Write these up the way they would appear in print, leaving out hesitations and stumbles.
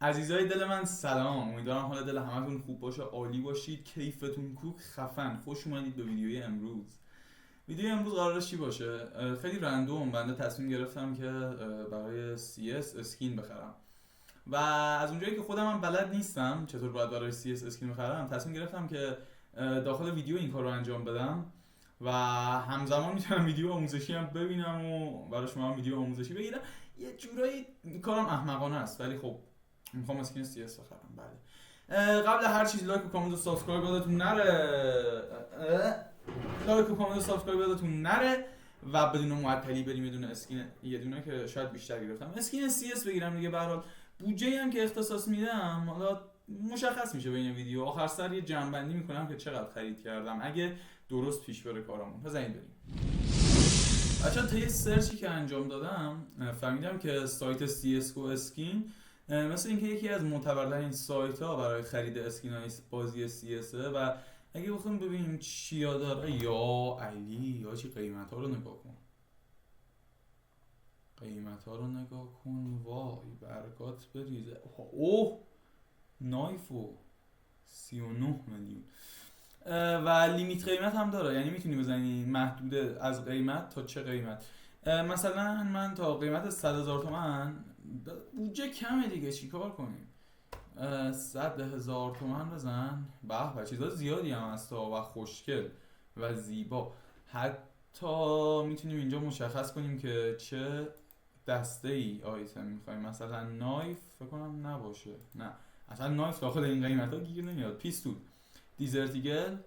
عزیزای دل من سلام، امیدوارم حال دل همتون خوب باشه، عالی باشید، کیفتون کوک، خفن. خوش اومدید به ویدیوی امروز. ویدیو امروز قرارش چی باشه؟ خیلی رندوم بنده تصمیم گرفتم که برای CS اسکین بخرم و از اونجایی که خودم هم بلد نیستم چطور باید برای CS اسکین بخرم، تصمیم گرفتم که داخل ویدیو این کار رو انجام بدم و همزمان میتونم ویدیو آموزشی هم ببینم و برای شما هم ویدیو آموزشی بگیرم. یه جورایی کارم احمقانه است ولی خب میخوام اسکین CS بخرم. بله، قبل هر چیز لایک و کامنت و سابسکرایب یادتون نره. لایک و کامنت و سابسکرایب یادتون نره و بدون معطلی بریم یه دونه اسکین، یه دونه که شاید بیشتر گرفتم، اسکین CS بگیرم دیگه. به هر حال بودجه هم که اختصاص میدم حالا مشخص میشه بین ویدیو. آخر سر یه جمع‌بندی میکنم که چقدر خرید کردم اگه درست پیش بره کارمون. بزنید بریم. بچه‌ها تا یه سرچی که انجام دادم فهمیدم که سایت CSGO اسکین مثل اینکه یکی از معتبرترین سایت ها برای خرید اسکین های بازی CS و اگه بخوام ببینیم چیا داره، یا علی یا چی، قیمت ها رو نگاه کن. قیمت ها رو نگاه کن، وای برگات بریزه. اوه نایفو 39 میلیون و لیمیت قیمت هم داره، یعنی میتونی بزنی محدوده از قیمت تا چه قیمت. مثلا من تا قیمت 100,000 تومن بودجه کمه دیگه، چیکار کنیم؟ 100,000 تومن بزن. به چیزا زیادی هم هست و خوشگل و زیبا. حتی میتونیم اینجا مشخص کنیم که چه دسته ای آیتم میخوایم. مثلا نایف فکر کنم نباشه، نه اصلا نایف داخل این قیمت ها گیر نمیاد. پیستول، دیزرتیگل،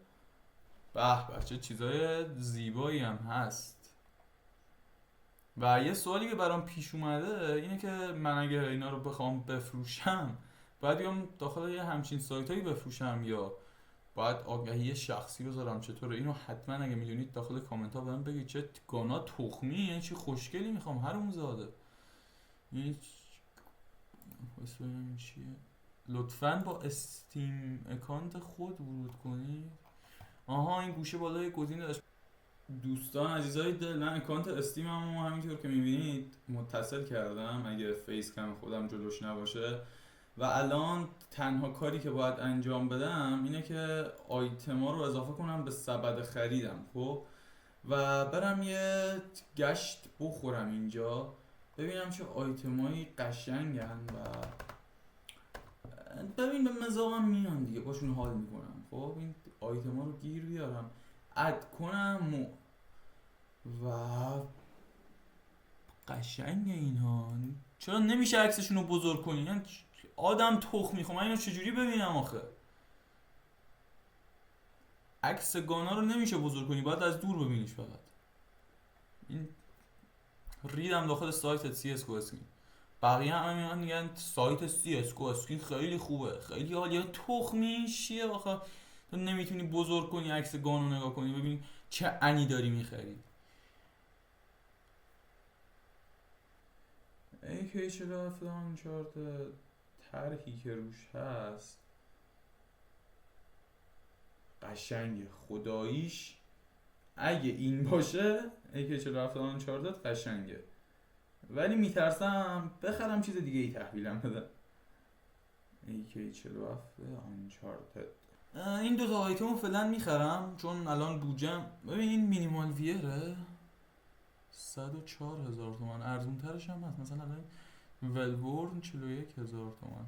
به چه چیزای زیبایی هم هست. و یه سوالی که برام پیش اومده اینه که من اگه اینا رو بخوام بفروشم باید بیام داخل یه همچین سایت هایی بفروشم یا باید آگهی شخصی بذارم؟ چطوره؟ اینو حتما اگه میدونید داخل کامنت ها بهم بگید. چه گانا تخمی، یعنی چی خوشگلی میخوام هرون زاده. این چیه؟ لطفاً با استیم اکانت خود ورود کنید. آها این گوشه بالای گزینه داشت. دوستان عزیزای دل، من اکانت استیمم همینطور که میبینید متصل کردم اگه فیس کم خودم جلوش نباشه و الان تنها کاری که باید انجام بدم اینه که آیتما رو اضافه کنم به سبد خریدم، خب، و برم یه گشت بخورم اینجا ببینم چه آیتمایی قشنگن و ببین به مزاقم میان دیگه، باشون حال میکنم. خب این آیتما رو گیر بیارم، اد کنم و قشنگ اینها. چرا نمیشه عکسشون رو بزرگ کنی؟ یعنی آدم تخم میخوام، من اینو چجوری ببینم آخه؟ عکس گانا رو نمیشه بزرگ کنی، باید از دور ببینیش فقط. این ریدم داخل سایت CSGO اسکین. بقیه همه میگن سایت CSGO اسکین خیلی خوبه، خیلی عالیه. تخمی چیه آخه؟ تو نمیتونی بزرگ کنی عکس گانو نگاه کنی ببینی چه انی داری میخری. AK47 آنچارتد طرحی که روش هست قشنگه خداییش. اگه این باشه AK47 آنچارتد قشنگه، ولی میترسم بخرم چیز دیگه ای تحویلم بده. AK47 آنچارتد این دوتا آیتم رو فعلا میخرم چون الان بودجم. ببین این مینیمال ویره 104,000 تومان، ارزون ترش هم هست. مثلا الان ولورن 41,000 تومان.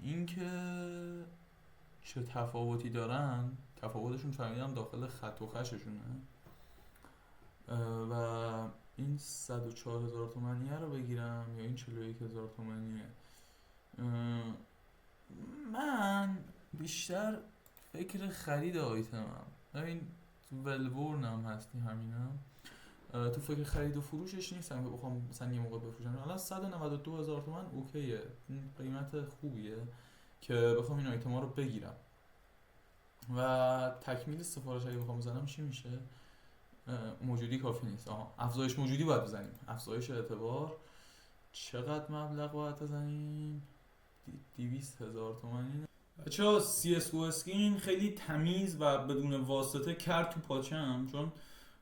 این که چه تفاوتی دارن، تفاوتشون فهمیدم داخل خط و خششونه. و این 104,000 تومانیه رو بگیرم یا این 41,000 تومانیه؟ من بیشتر فکر خرید آیتمم. ببین ولورن هم هستی همینم، تو فکر خرید و فروشش نیستم که بخوام مثلا یه موقع بفروشم. الان 192,000 تومان اوکیه، قیمت خوبیه که بخوام این آیتما رو بگیرم. و تکمیل سفارش اگه بخوام بزنم چی میشه؟ موجودی کافی نیست. افزایش موجودی باید بزنیم، افزایش اعتبار. چقدر مبلغ باید بزنیم؟ 200,000 تومانی. بچه‌ها CSGO اسکین خیلی تمیز و بدون واسطه کرد تو پاچم، چون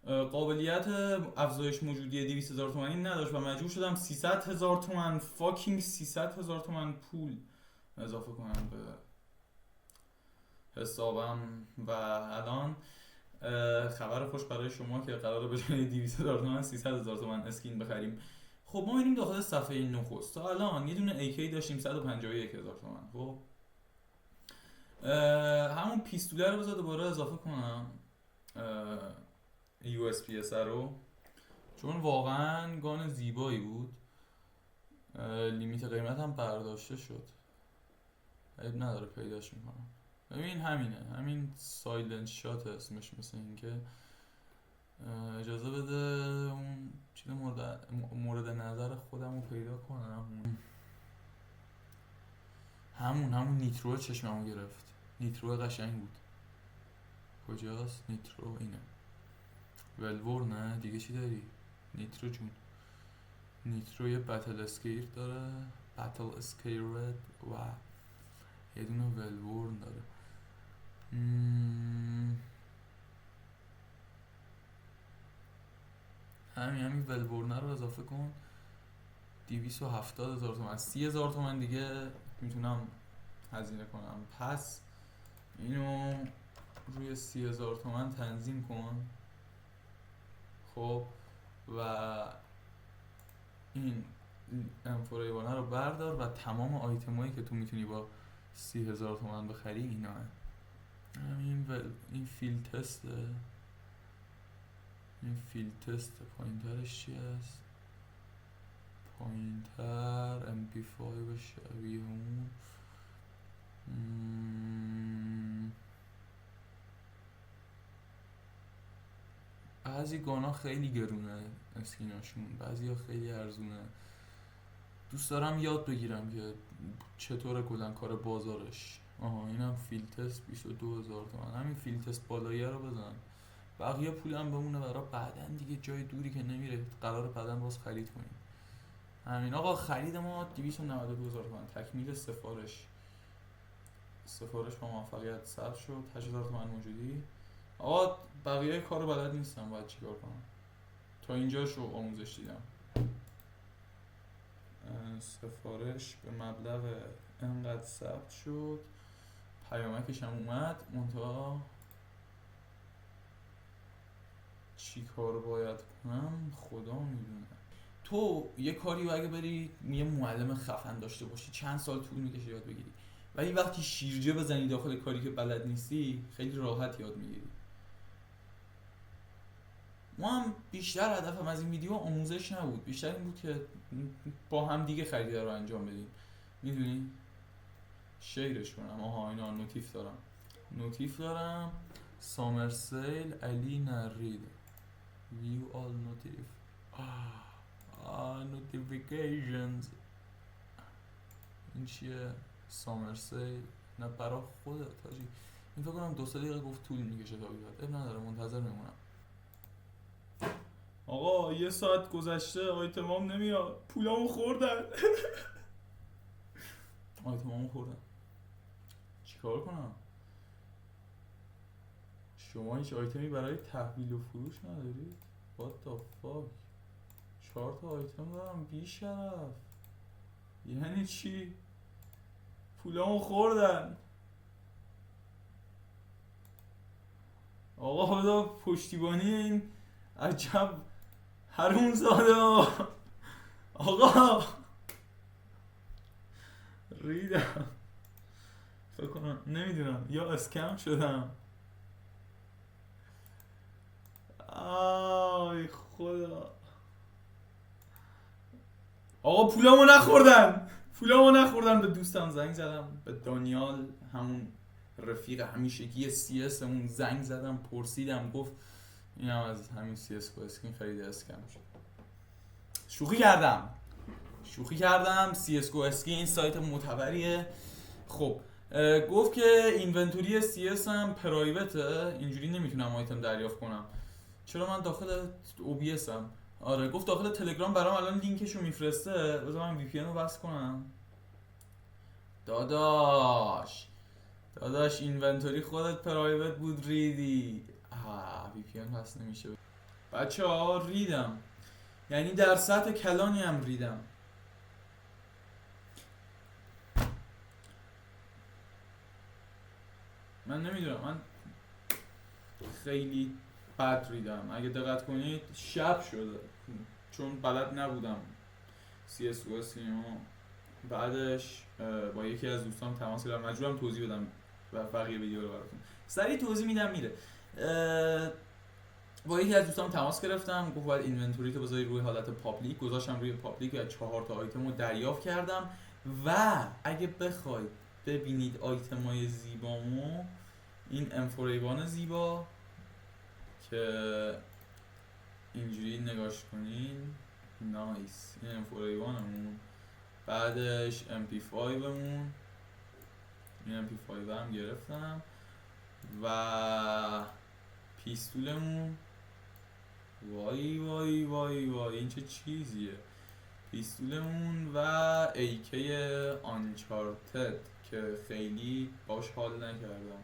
قابلیت افزایش موجودی 200,000 تومانی نداشت و مجبور شدم 300,000 تومان فاکینگ 300,000 تومان پول اضافه کنم به حسابم. و الان خبر خوش برای شما که قراره به جای 200,000 تومان 300,000 تومان اسکین بخریم. خب ما میریم داخل صفحه نخست. تا الان یه دونه AK داشتیم 151,000 تومان. خب همون پیستوله رو بذار دوباره اضافه کنم USPS رو، چون واقعا گان زیبایی بود. لیمیت قیمت هم برداشته شد، عیب نداره پیداش میکنم. ببین همینه، همین سایلنت شات اسمش، مثل این که اجازه بده اون چیز مورد نظر خودم رو پیدا کنم. همون نیترو چشممو گرفت. نیترو قشنگ بود. کجاست نیترو؟ اینه ولور. نه دیگه چی داری نیترو جون؟ نیترو یه بتل اسکیر داره، بتل اسکیرد، و یه دونه ولورن داره. همین ولورن رو اضافه کن. 270,000 تومان، 30,000 تومان دیگه میتونم هزینه کنم. پس اینو روی 30,000 تومان تنظیم کن. خب و این انفوریبانه رو بردار و تمام آیتمایی که تو میتونی با 30,000 تومان بخری اینا هست. این فیل تسته. این فیل تست پوینترش چی هست؟ پوینتر MP5 شبیه اون. بعضی گانا خیلی گرونه اسکیناشون، بعضی ها خیلی ارزونه. دوست دارم یاد بگیرم که چطوره کلا کار بازارش. اینم فیل تست 22,000 تومان. همین فیل تست بالایی رو بزن، بقیه پولم بمونه برای بعدن دیگه. جای دوری که نمیره، قرار بعدن باز خرید کنیم. همین آقا، خرید ما 292,000 تومان. تکمیل سفارش با موفقیت ثبت شد. 8,000 تومان موجودی. آقا بقیه کارو بلد نیستم، باید چیکار کنم؟ تا اینجاشو آموزش دیدم. سفارش به مبلغ انقدر ثبت شد، پیامکش هم اومد، منتها چی کار باید کنم خدا میدونه. تو یه کاری اگه بری یه معلم خفن داشته باشی چند سال طول میکشه یاد بگیری، ولی وقتی شیرجه بزنی داخل کاری که بلد نیستی خیلی راحت یاد میگیری. ما هم بیشتر هدفم از این ویدیو آموزش نبود، بیشتر این بود که با هم دیگه خرید رو انجام بدیم. میدونی شیرش کنم. اینا نوتیف دارم. سامر سیل علی نرید ویو آل نوتیف نوتیفیکیشنز. این چیه؟ سامر سیل نه برا خودت هاجی. این فکر کنم 2 دقیقه گفت طول میکشه تا بیاد. اب نداره، منتظر میمونم. آقا 1 ساعت گذشته آیتمام نمیاد، پولامو خوردن. آیتمامو خوردن، چیکار کنم؟ شما هیچ آیتمی برای تحویل و فروش ندارید؟ What the fuck؟ 4 تا آیتم دارم بی شرف. یعنی چی؟ پولامو خوردن. آقا خدا پشتیبانی این عجب حروم زاده. آقا ریدم، فکر کنم نمیدونم یا اسکم شدم. آی خدا. آقا پولامو نخوردن. به دوستم زنگ زدم، به دانیال همون رفیق همیشگی CS-مون زنگ زدم، پرسیدم، گفت اینم از همین CSGO اسکین خریده اسکم شد. شوخی کردم. CSGO اسکین سایت معتبریه. خب گفت که اینونتوری CS هم پرایوته، اینجوری نمیتونم آیتم دریافت کنم. چرا؟ من داخل OBS ام. آره گفت داخل تلگرام برام الان لینکشو میفرسته. بذار من VPN رو بس کنم. داداش اینونتوری خودت پرایوت بود ریدی. VPN بس نمیشه. بچه ها ریدم، یعنی در سطح کلانی هم ریدم. من نمیدونم، من خیلی بد ریدم. اگه دقت کنید شب شده چون بلد نبودم CSGO سینما. بعدش با یکی از دوستان تماس گرفتم، مجبورم توضیح بدم و بقیه ویدیو رو براتون سریع توضیح میدم میره. با یکی از دوستان تماس گرفتم، گفت باید اینونتوری تو بذاری روی حالت پابلیک. گذاشتم روی پابلیک و 4 تا آیتم رو دریافت کردم. و اگه بخواید ببینید آیتمای زیبامو، این M4A1 زیبا که اینجوری نگاش کنین، نایس. این M4A1 همون، بعدش MP5 همون، این MP5 هم گرفتم و پیستولمون. وای وای وای وای این چه چیزیه. پیستولمون و AK آنچارتد که خیلی باش حال نکردم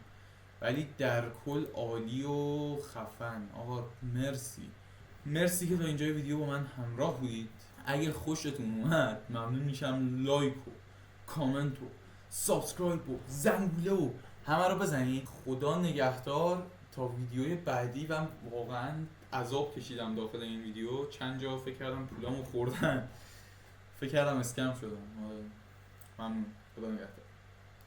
ولی در کل عالی و خفن. آقا مرسی که تا اینجای ویدیو با من همراه بودید. اگه خوشتون اومد ممنون میشم لایک و کامنت و سابسکرایب و زنگوله و همه رو بزنید. خدا نگهدار تا ویدیوی بعدی. و واقعا عذاب کشیدم داخل این ویدیو، چند جا فکر کردم پولامو خوردن، فکر کردم اسکم شدم. ممنون، خدا نگهدار.